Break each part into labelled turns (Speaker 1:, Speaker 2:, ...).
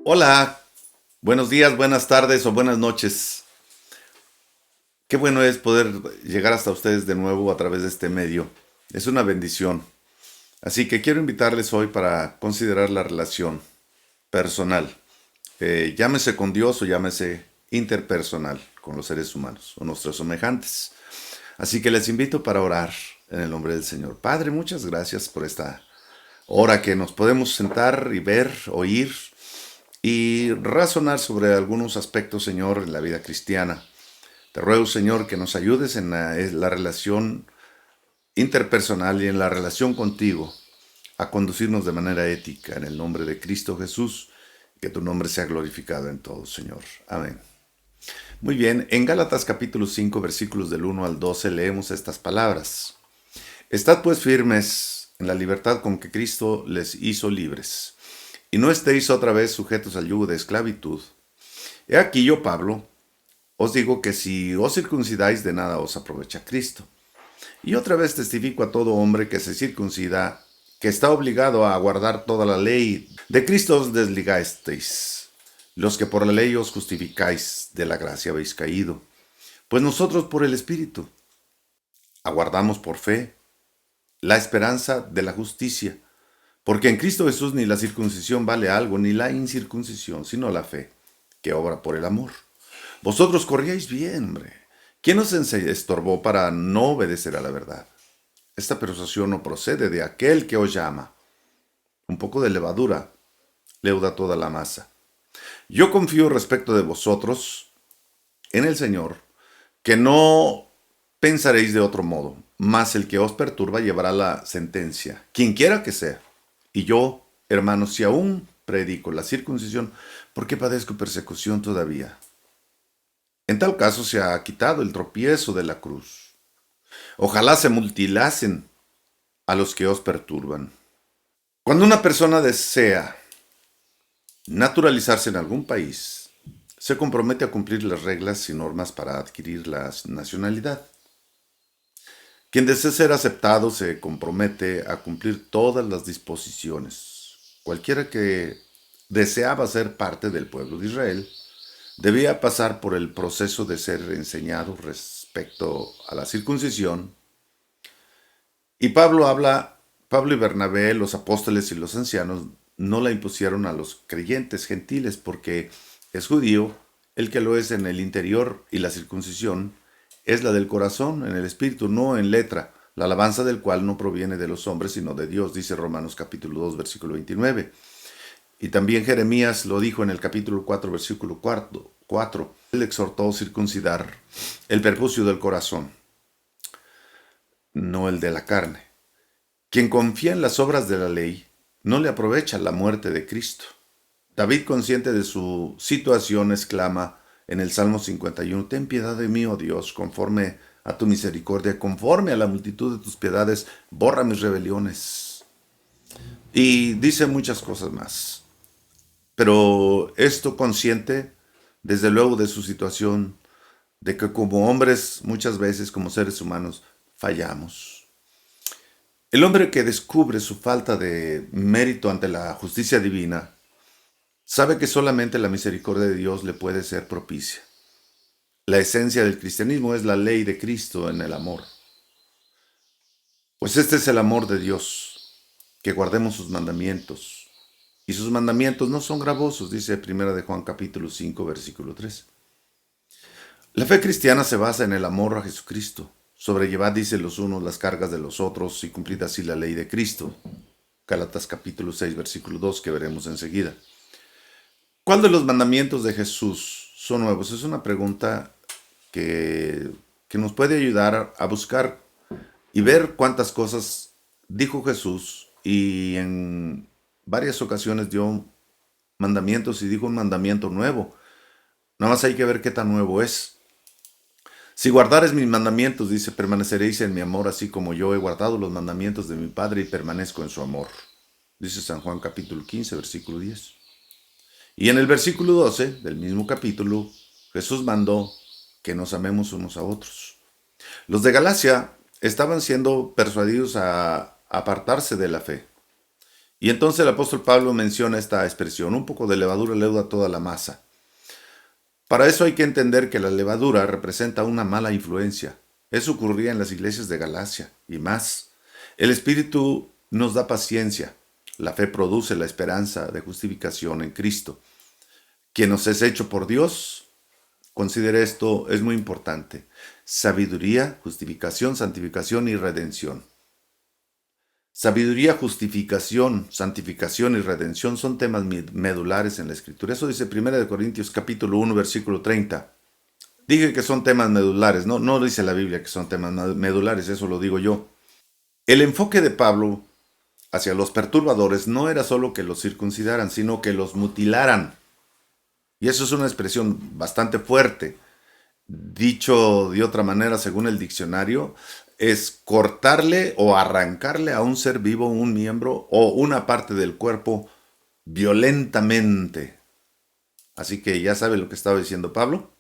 Speaker 1: Hola, buenos días, buenas tardes o buenas noches. Qué bueno es poder llegar hasta ustedes de nuevo a través de este medio. Es una bendición. Así que quiero invitarles hoy para considerar la relación personal. Llámese con Dios o llámese interpersonal con los seres humanos o nuestros semejantes. Así que les invito para orar en el nombre del Señor. Padre, muchas gracias por esta hora que nos podemos sentar y ver, oír y razonar sobre algunos aspectos, Señor, en la vida cristiana. Te ruego, Señor, que nos ayudes en la relación interpersonal y en la relación contigo a conducirnos de manera ética en el nombre de Cristo Jesús. Que tu nombre sea glorificado en todo, Señor. Amén. Muy bien, en Gálatas capítulo 5, versículos del 1 al 12 leemos estas palabras. Estad pues firmes en la libertad con que Cristo les hizo libres, y no estéis otra vez sujetos al yugo de esclavitud. He aquí yo, Pablo, os digo que si os circuncidáis, de nada os aprovecha Cristo. Y otra vez testifico a todo hombre que se circuncida, que está obligado a guardar toda la ley. De Cristo os desligasteis, los que por la ley os justificáis, de la gracia habéis caído. Pues nosotros por el Espíritu aguardamos por fe la esperanza de la justicia. Porque en Cristo Jesús ni la circuncisión vale algo, ni la incircuncisión, sino la fe, que obra por el amor. Vosotros corríais bien, hombre. ¿Quién os estorbó para no obedecer a la verdad? Esta persuasión no procede de aquel que os llama. Un poco de levadura leuda toda la masa. Yo confío respecto de vosotros en el Señor, que no pensaréis de otro modo, mas el que os perturba llevará la sentencia, quien quiera que sea. Y yo, hermanos, si aún predico la circuncisión, ¿por qué padezco persecución todavía? En tal caso se ha quitado el tropiezo de la cruz. Ojalá se mutilasen a los que os perturban. Cuando una persona desea naturalizarse en algún país, se compromete a cumplir las reglas y normas para adquirir la nacionalidad. Quien desea ser aceptado se compromete a cumplir todas las disposiciones. Cualquiera que deseaba ser parte del pueblo de Israel debía pasar por el proceso de ser enseñado respecto a la circuncisión. Y Pablo y Bernabé, los apóstoles y los ancianos, no la impusieron a los creyentes gentiles porque es judío el que lo es en el interior y la circuncisión es la del corazón, en el espíritu, no en letra, la alabanza del cual no proviene de los hombres sino de Dios, dice Romanos capítulo 2 versículo 29. Y también Jeremías lo dijo en el capítulo 4 versículo 4. Él exhortó circuncidar el prepucio del corazón, no el de la carne. Quien confía en las obras de la ley no le aprovecha la muerte de Cristo. David, consciente de su situación, exclama en el Salmo 51, ten piedad de mí, oh Dios, conforme a tu misericordia, conforme a la multitud de tus piedades, borra mis rebeliones. Y dice muchas cosas más. Pero esto consciente, desde luego, de su situación, de que como hombres, muchas veces como seres humanos, fallamos. El hombre que descubre su falta de mérito ante la justicia divina, sabe que solamente la misericordia de Dios le puede ser propicia. La esencia del cristianismo es la ley de Cristo en el amor. Pues este es el amor de Dios, que guardemos sus mandamientos. Y sus mandamientos no son gravosos, dice 1 de Juan capítulo 5, versículo 3. La fe cristiana se basa en el amor a Jesucristo. Sobrellevad, dice los unos, las cargas de los otros y cumplid así la ley de Cristo. Gálatas capítulo 6, versículo 2, que veremos enseguida. ¿Cuál de los mandamientos de Jesús son nuevos? Es una pregunta que nos puede ayudar a buscar y ver cuántas cosas dijo Jesús y en varias ocasiones dio mandamientos y dijo un mandamiento nuevo. Nada más hay que ver qué tan nuevo es. Si guardares mis mandamientos, dice, permaneceréis en mi amor, así como yo he guardado los mandamientos de mi Padre y permanezco en su amor. Dice San Juan capítulo 15, versículo 10. Y en el versículo 12 del mismo capítulo, Jesús mandó que nos amemos unos a otros. Los de Galacia estaban siendo persuadidos a apartarse de la fe. Y entonces el apóstol Pablo menciona esta expresión, un poco de levadura leuda toda la masa. Para eso hay que entender que la levadura representa una mala influencia. Eso ocurría en las iglesias de Galacia y más. El Espíritu nos da paciencia. La fe produce la esperanza de justificación en Cristo. Quien nos es hecho por Dios, considere esto, es muy importante. Sabiduría, justificación, santificación y redención. Sabiduría, justificación, santificación y redención son temas medulares en la Escritura. Eso dice 1 Corintios capítulo 1, versículo 30. Dije que son temas medulares, no dice la Biblia que son temas medulares, eso lo digo yo. El enfoque de Pablo hacia los perturbadores no era solo que los circuncidaran, sino que los mutilaran. Y eso es una expresión bastante fuerte. Dicho de otra manera, según el diccionario, es cortarle o arrancarle a un ser vivo un miembro o una parte del cuerpo violentamente. Así que ya sabe lo que estaba diciendo Pablo.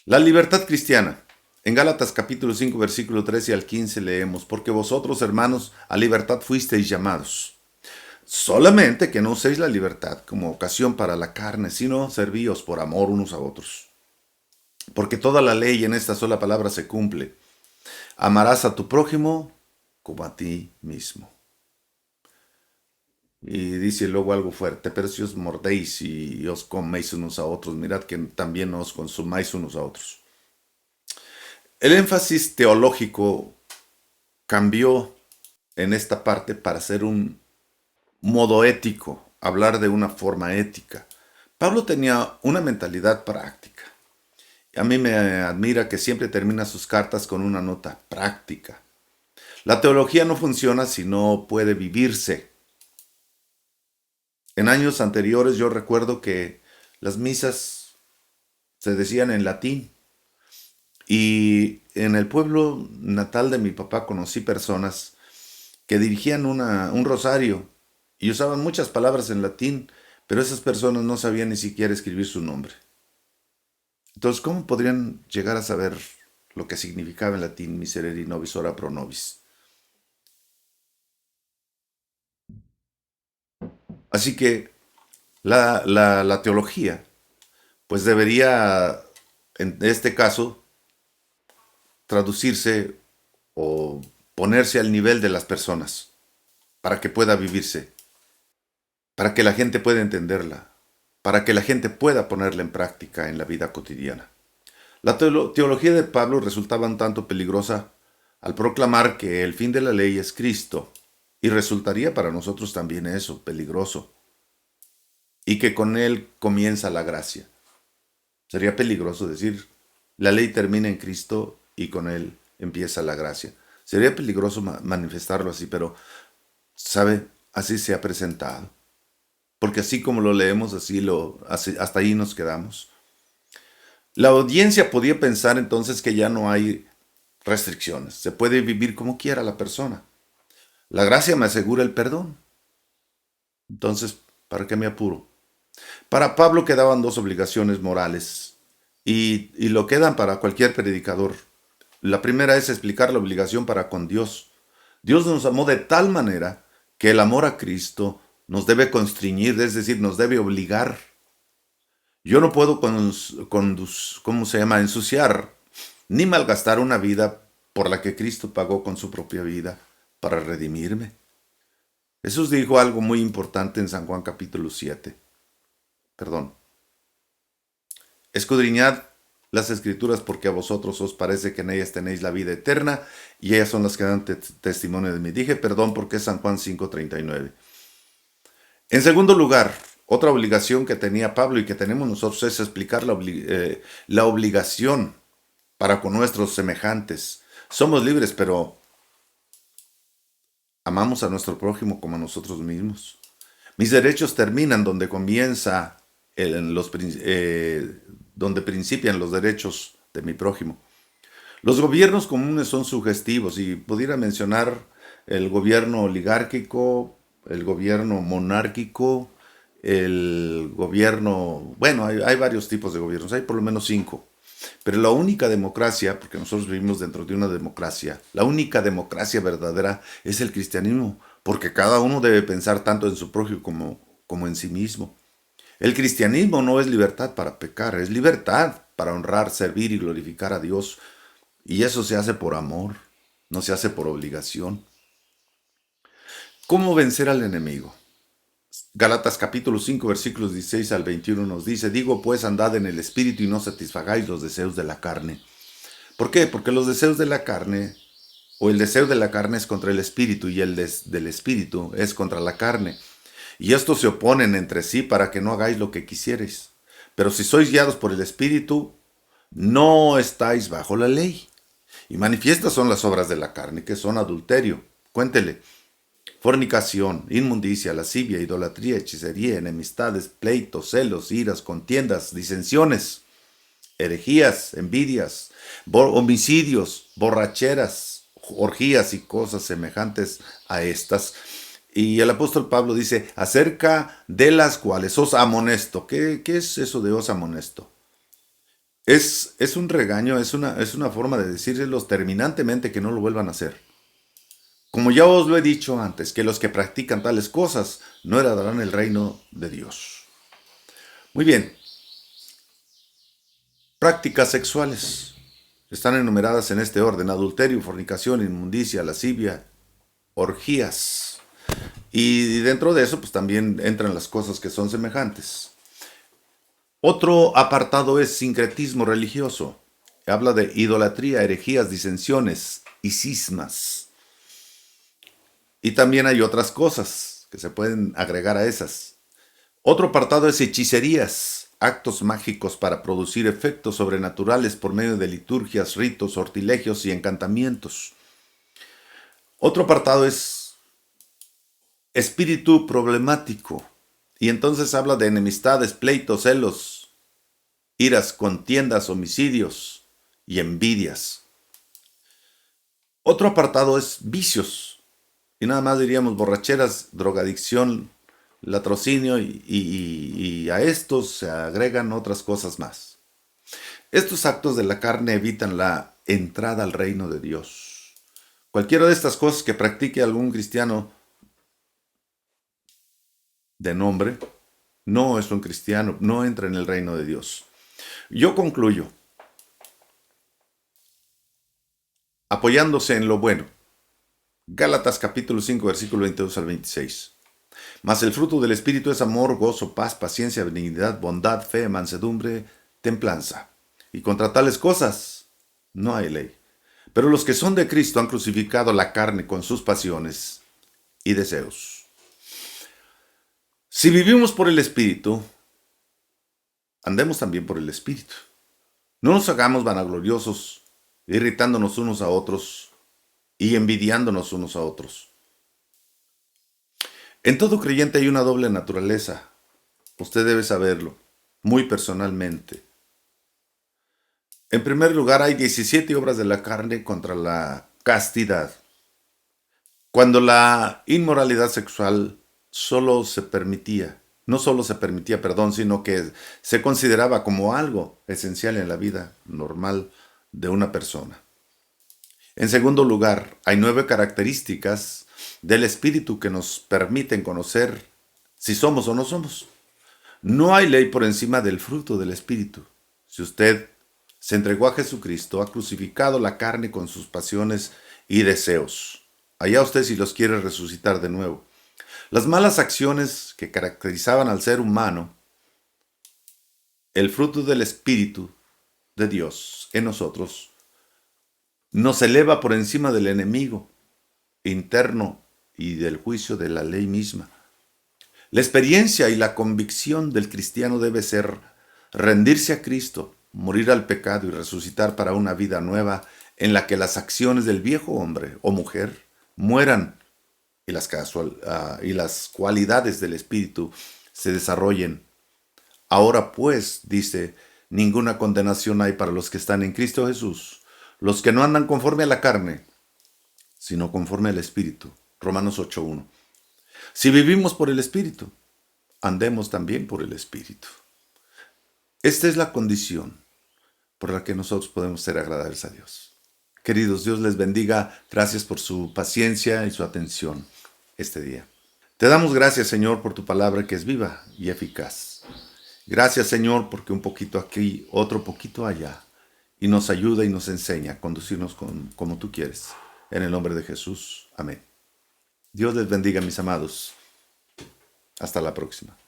Speaker 1: La libertad cristiana. En Gálatas capítulo 5, versículo 13 al 15 leemos, porque vosotros, hermanos, a libertad fuisteis llamados. Solamente que no uséis la libertad como ocasión para la carne, sino servíos por amor unos a otros. Porque toda la ley en esta sola palabra se cumple. Amarás a tu prójimo como a ti mismo. Y dice luego algo fuerte, pero si os mordéis y os coméis unos a otros, mirad que también os consumáis unos a otros. El énfasis teológico cambió en esta parte para ser un modo ético, hablar de una forma ética. Pablo tenía una mentalidad práctica. A mí me admira que siempre termina sus cartas con una nota práctica. La teología no funciona si no puede vivirse. En años anteriores yo recuerdo que las misas se decían en latín y en el pueblo natal de mi papá conocí personas que dirigían un rosario y usaban muchas palabras en latín, pero esas personas no sabían ni siquiera escribir su nombre. Entonces, ¿cómo podrían llegar a saber lo que significaba en latín miserere nobis ora pro nobis? Así que la teología, pues debería, en este caso, traducirse o ponerse al nivel de las personas para que pueda vivirse, para que la gente pueda entenderla, para que la gente pueda ponerla en práctica en la vida cotidiana. La teología de Pablo resultaba un tanto peligrosa al proclamar que el fin de la ley es Cristo, y resultaría para nosotros también eso, peligroso, y que con él comienza la gracia. Sería peligroso decir, la ley termina en Cristo y con él empieza la gracia. Sería peligroso manifestarlo así, pero, ¿sabe? Así se ha presentado. Porque así como lo leemos, hasta ahí nos quedamos. La audiencia podía pensar entonces que ya no hay restricciones. Se puede vivir como quiera la persona. La gracia me asegura el perdón. Entonces, ¿para qué me apuro? Para Pablo quedaban dos obligaciones morales y lo quedan para cualquier predicador. La primera es explicar la obligación para con Dios. Dios nos amó de tal manera que el amor a Cristo nos debe constreñir, es decir, nos debe obligar. Yo no puedo ¿cómo se llama? Ensuciar ni malgastar una vida por la que Cristo pagó con su propia vida para redimirme. Jesús dijo algo muy importante en San Juan capítulo 7. Perdón. Escudriñad las escrituras porque a vosotros os parece que en ellas tenéis la vida eterna y ellas son las que dan testimonio de mí. Dije perdón porque es San Juan 5:39. En segundo lugar, otra obligación que tenía Pablo y que tenemos nosotros es explicar la obligación para con nuestros semejantes. Somos libres, pero amamos a nuestro prójimo como a nosotros mismos. Mis derechos terminan donde comienza donde principian los derechos de mi prójimo. Los gobiernos comunes son sugestivos y pudiera mencionar el gobierno oligárquico, el gobierno monárquico, el gobierno, bueno, hay varios tipos de gobiernos, hay por lo menos 5. Pero la única democracia, porque nosotros vivimos dentro de una democracia, la única democracia verdadera es el cristianismo, porque cada uno debe pensar tanto en su prójimo como en sí mismo. El cristianismo no es libertad para pecar, es libertad para honrar, servir y glorificar a Dios. Y eso se hace por amor, no se hace por obligación. ¿Cómo vencer al enemigo? Gálatas capítulo 5 versículos 16 al 21 nos dice, digo pues andad en el espíritu y no satisfagáis los deseos de la carne. ¿Por qué? Porque los deseos de la carne, o el deseo de la carne es contra el espíritu y el del espíritu es contra la carne. Y estos se oponen entre sí para que no hagáis lo que quisierais. Pero si sois guiados por el espíritu, no estáis bajo la ley. Y manifiestas son las obras de la carne, que son adulterio. Cuéntele. Fornicación, inmundicia, lascivia, idolatría, hechicería, enemistades, pleitos, celos, iras, contiendas, disensiones, herejías, envidias, homicidios, borracheras, orgías y cosas semejantes a estas. Y el apóstol Pablo dice, acerca de las cuales os amonesto. ¿Qué es eso de os amonesto? Es un regaño, es una forma de decirles terminantemente que no lo vuelvan a hacer. Como ya os lo he dicho antes, que los que practican tales cosas no heredarán el reino de Dios. Muy bien, prácticas sexuales. Están enumeradas en este orden: adulterio, fornicación, inmundicia, lascivia, orgías. Y dentro de eso, pues también entran las cosas que son semejantes. Otro apartado es sincretismo religioso. Habla de idolatría, herejías, disensiones y cismas. Y también hay otras cosas que se pueden agregar a esas. Otro apartado es hechicerías, actos mágicos para producir efectos sobrenaturales por medio de liturgias, ritos, sortilegios y encantamientos. Otro apartado es espíritu problemático. Y entonces habla de enemistades, pleitos, celos, iras, contiendas, homicidios y envidias. Otro apartado es vicios. Y nada más diríamos borracheras, drogadicción, latrocinio y a estos se agregan otras cosas más. Estos actos de la carne evitan la entrada al reino de Dios. Cualquiera de estas cosas que practique algún cristiano de nombre no es un cristiano, no entra en el reino de Dios. Yo concluyo apoyándose en lo bueno. Gálatas capítulo 5 versículo 22 al 26. Mas el fruto del Espíritu es amor, gozo, paz, paciencia, benignidad, bondad, fe, mansedumbre, templanza. Y contra tales cosas no hay ley. Pero los que son de Cristo han crucificado la carne con sus pasiones y deseos. Si vivimos por el Espíritu, andemos también por el Espíritu. No nos hagamos vanagloriosos, irritándonos unos a otros y envidiándonos unos a otros. En todo creyente hay una doble naturaleza. Usted debe saberlo, muy personalmente. En primer lugar, hay 17 obras de la carne contra la castidad. Cuando la inmoralidad sexual no solo se permitía, perdón, sino que se consideraba como algo esencial en la vida normal de una persona. En segundo lugar, hay 9 características del espíritu que nos permiten conocer si somos o no somos. No hay ley por encima del fruto del espíritu. Si usted se entregó a Jesucristo, ha crucificado la carne con sus pasiones y deseos. Allá usted si los quiere resucitar de nuevo. Las malas acciones que caracterizaban al ser humano, el fruto del espíritu de Dios en nosotros, nos eleva por encima del enemigo interno y del juicio de la ley misma. La experiencia y la convicción del cristiano debe ser rendirse a Cristo, morir al pecado y resucitar para una vida nueva en la que las acciones del viejo hombre o mujer mueran y las cualidades del Espíritu se desarrollen. Ahora pues, dice, ninguna condenación hay para los que están en Cristo Jesús, los que no andan conforme a la carne, sino conforme al Espíritu. Romanos 8:1. Si vivimos por el Espíritu, andemos también por el Espíritu. Esta es la condición por la que nosotros podemos ser agradables a Dios. Queridos, Dios les bendiga. Gracias por su paciencia y su atención. este día. Te damos gracias, Señor, por tu palabra que es viva y eficaz. Gracias, Señor, porque un poquito aquí, otro poquito allá, y nos ayuda y nos enseña a conducirnos como tú quieres. En el nombre de Jesús. Amén. Dios les bendiga, mis amados. Hasta la próxima.